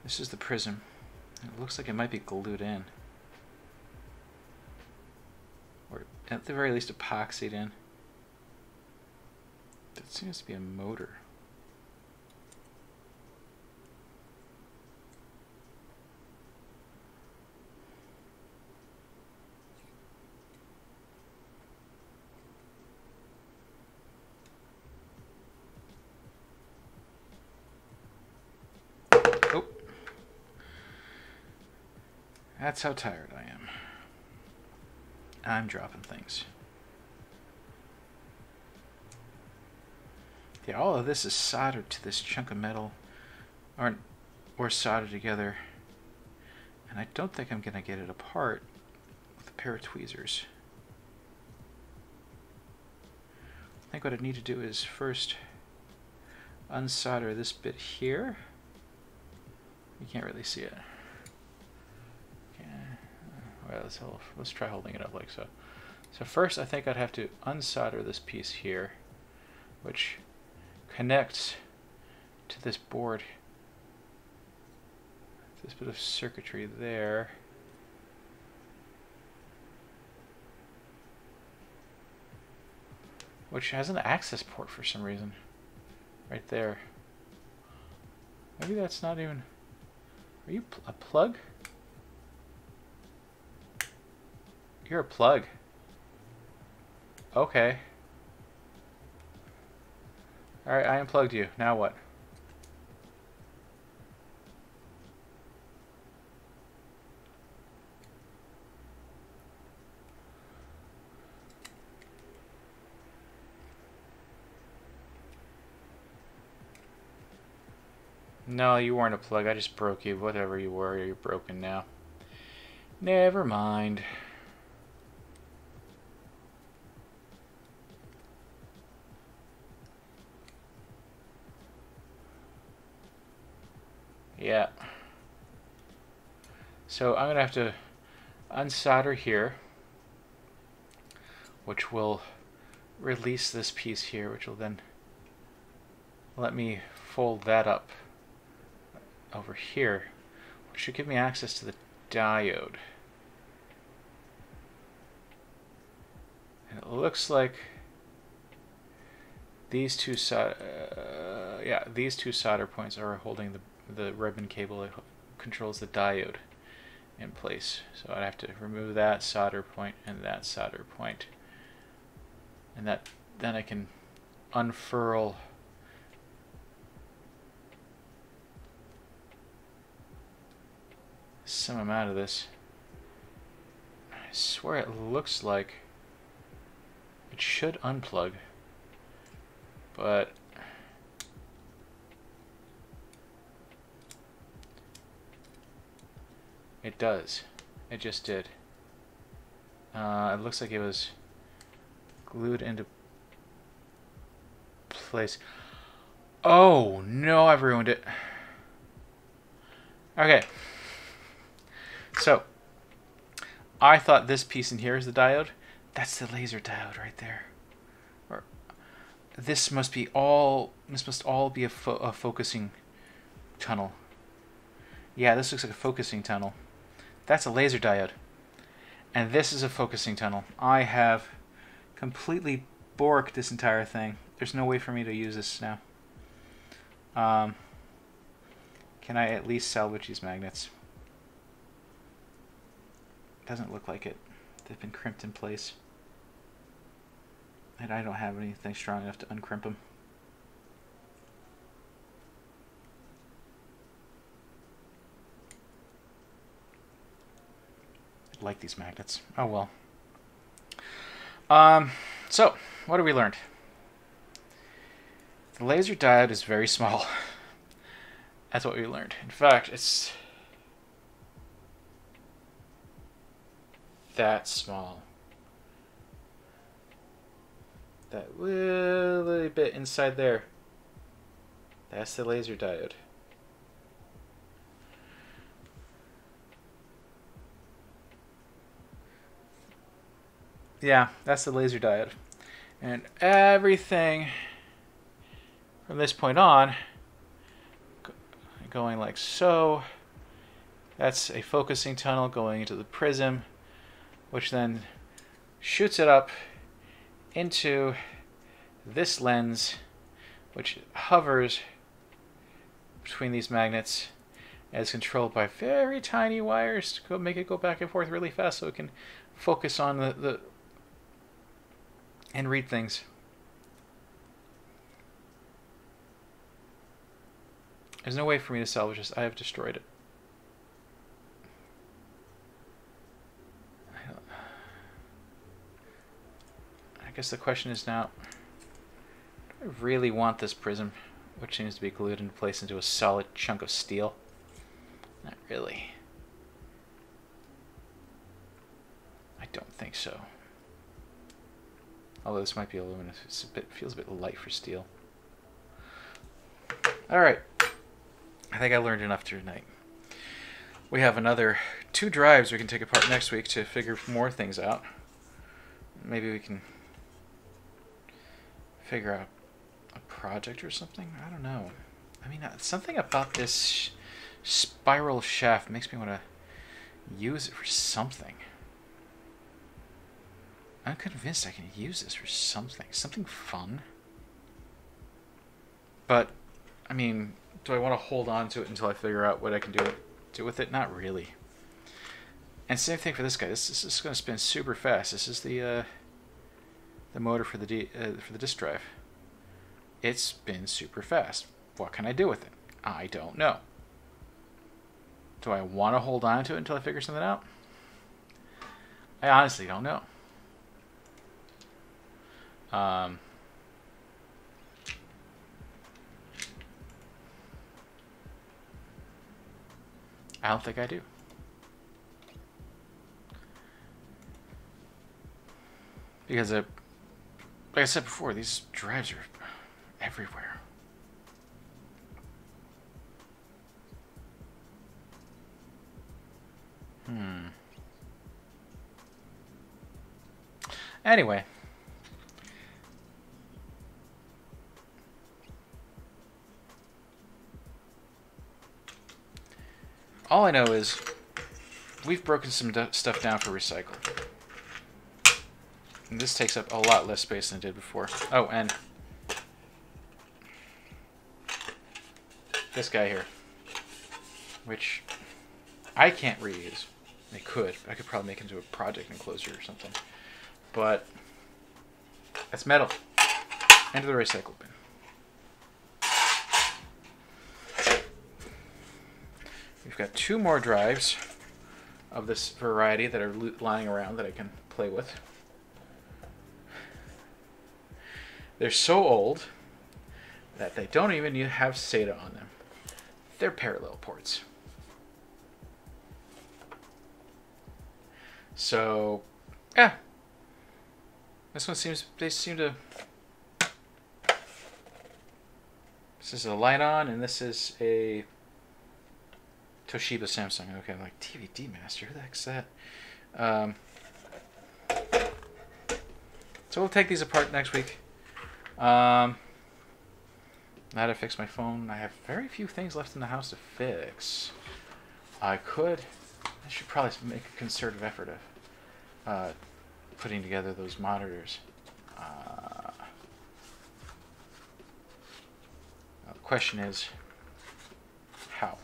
this is the prism. It looks like it might be glued in. Or at the very least epoxied in. That seems to be a motor. Oh. That's how tired I am. I'm dropping things. Yeah, all of this is soldered to this chunk of metal, or soldered together, and I don't think I'm going to get it apart with a pair of tweezers. I think what I need to do is first unsolder this bit here. You can't really see it. Well, let's try holding it up like so. So first I think I'd have to unsolder this piece here, which connects to this board. This bit of circuitry there. Which has an access port for some reason. Right there. Maybe that's not even... Are you a plug? You're a plug. Okay. Alright, I unplugged you. Now what? No, you weren't a plug. I just broke you. Whatever you were, you're broken now. Never mind. Yeah. So I'm going to have to unsolder here, which will release this piece here, which will then let me fold that up over here, which should give me access to the diode. And it looks like these two these two solder points are holding the ribbon cable that controls the diode in place. So I'd have to remove that solder point and that solder point, and then I can unfurl some amount of this. I swear it looks like it should unplug, but it does. It just did. It looks like it was glued into place. Oh no, I've ruined it. Okay. So, I thought this piece in here is the diode. That's the laser diode right there. Or this must all be a focusing tunnel. Yeah, this looks like a focusing tunnel. That's a laser diode. And this is a focusing tunnel. I have completely borked this entire thing. There's no way for me to use this now. Can I at least salvage these magnets? Doesn't look like it. They've been crimped in place. And I don't have anything strong enough to uncrimp them. I like these magnets. Oh well. So, what have we learned? The laser diode is very small. That's what we learned. In fact, it's that small. That little bit inside there. That's the laser diode. Yeah, that's the laser diode. And everything from this point on, going like so, that's a focusing tunnel going into the prism, which then shoots it up into this lens, which hovers between these magnets and is controlled by very tiny wires to make it go back and forth really fast so it can focus on the and read things. There's no way for me to salvage this. I have destroyed it. I guess the question is now, do I really want this prism, which seems to be glued into place into a solid chunk of steel? Not really. I don't think so. Although this might be aluminum, feels a bit light for steel. All right, I think I learned enough tonight. We have another 2 drives we can take apart next week to figure more things out. Maybe we can figure out a project or something. I don't know. I mean, something about this spiral shaft makes me want to use it for something. I'm convinced I can use this for something fun. But, I mean, do I want to hold on to it until I figure out what I can do with it? Not really. And same thing for this guy. This is going to spin super fast. This is the motor for the disk drive. it's been super fast. What can I do with it? I don't know. Do I want to hold on to it until I figure something out? I honestly don't know. I don't think I do. Because, like I said before, these drives are everywhere. Anyway. All I know is we've broken some stuff down for recycle. And this takes up a lot less space than it did before. Oh, and this guy here, which I can't reuse. I could. I could probably make into a project enclosure or something. But that's metal. Into the recycle bin. We've got 2 more drives of this variety that are lying around that I can play with. They're so old that they don't even have SATA on them. They're parallel ports. So, yeah. This one they seem to... This is a light on, and this is a Toshiba Samsung. Okay, I'm like, DVD Master, who the heck's that? So we'll take these apart next week. Now to fix my phone. I have very few things left in the house to fix. I should probably make a concerted effort of putting together those monitors. The question is, how?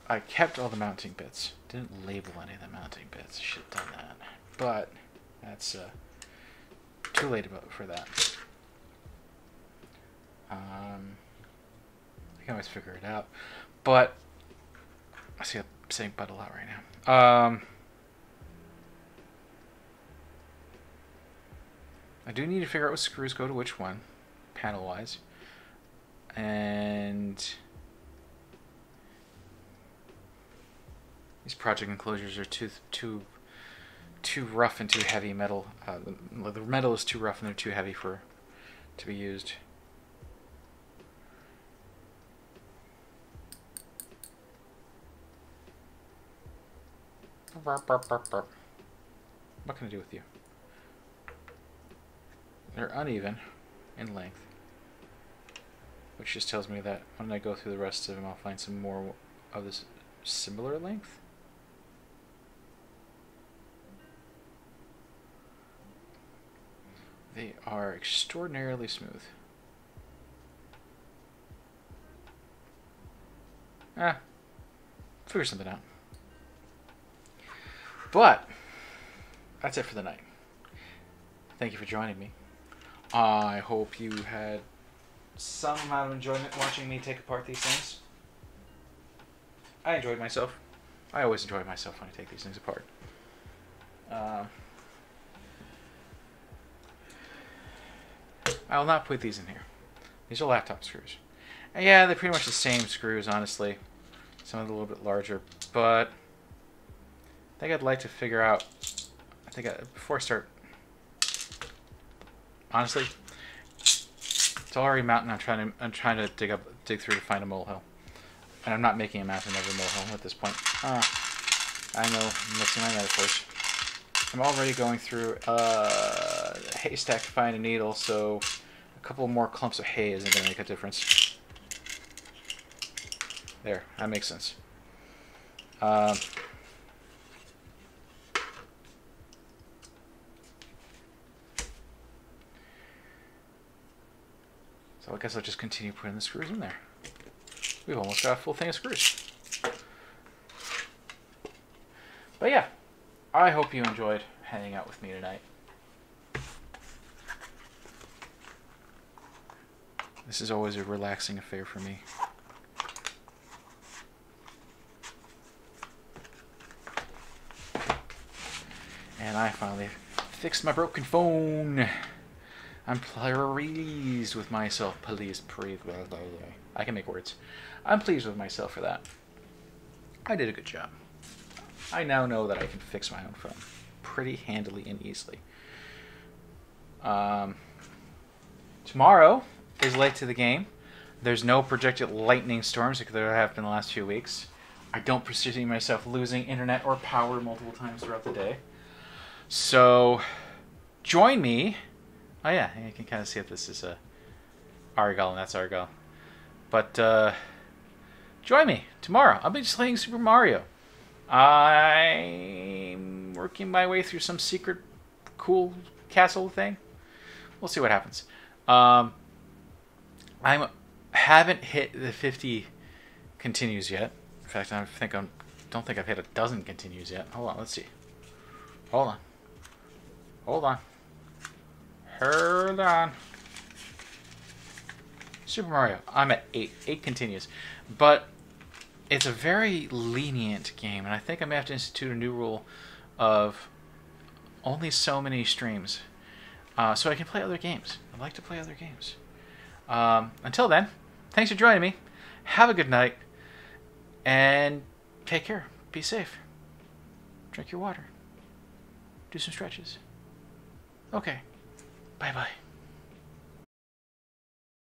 I kept all the mounting bits. Didn't label any of the mounting bits. Should have done that. But that's too late for that. I can always figure it out. But I see I'm saying but a lot right now. I do need to figure out what screws go to which one, panel-wise. And these project enclosures are too rough and too heavy metal. The metal is too rough and they're too heavy to be used. What can I do with you? They're uneven in length, which just tells me that when I go through the rest of them, I'll find some more of this similar length. They are extraordinarily smooth. Figure something out. But that's it for the night. Thank you for joining me. I hope you had some amount of enjoyment watching me take apart these things. I enjoyed myself. I always enjoy myself when I take these things apart. I will not put these in here. These are laptop screws. And yeah, they're pretty much the same screws, honestly. Some of them a little bit larger, but I think I'd like to figure out. Before I start. Honestly, it's already mountain. I'm trying to dig through to find a molehill, and I'm not making a map of every molehill at this point. I know, I'm mixing my metaphors. I'm already going through a haystack to find a needle, so a couple more clumps of hay isn't going to make a difference. There, that makes sense. So I guess I'll just continue putting the screws in there. We've almost got a full thing of screws. But yeah, I hope you enjoyed hanging out with me tonight. This is always a relaxing affair for me. And I finally fixed my broken phone. I'm pleased with myself. Pleased. I can make words. I'm pleased with myself for that. I did a good job. I now know that I can fix my own phone pretty handily and easily. Tomorrow is late to the game. There's no projected lightning storms like there have been the last few weeks. I don't foresee myself losing internet or power multiple times throughout the day. So, join me. Oh yeah, you can kind of see if this is Argyle and that's Argyle. But join me tomorrow. I'll be just playing Super Mario. I'm working my way through some secret cool castle thing. We'll see what happens. I haven't hit the 50 continues yet. In fact, I don't think I've hit a dozen continues yet. Hold on, let's see. Hold on. Hold on. Hold on. Super Mario. I'm at 8. 8 continues. But it's a very lenient game, and I think I may have to institute a new rule of only so many streams. So I can play other games. I like to play other games. Until then, thanks for joining me. Have a good night. And take care. Be safe. Drink your water. Do some stretches. Okay. Bye-bye.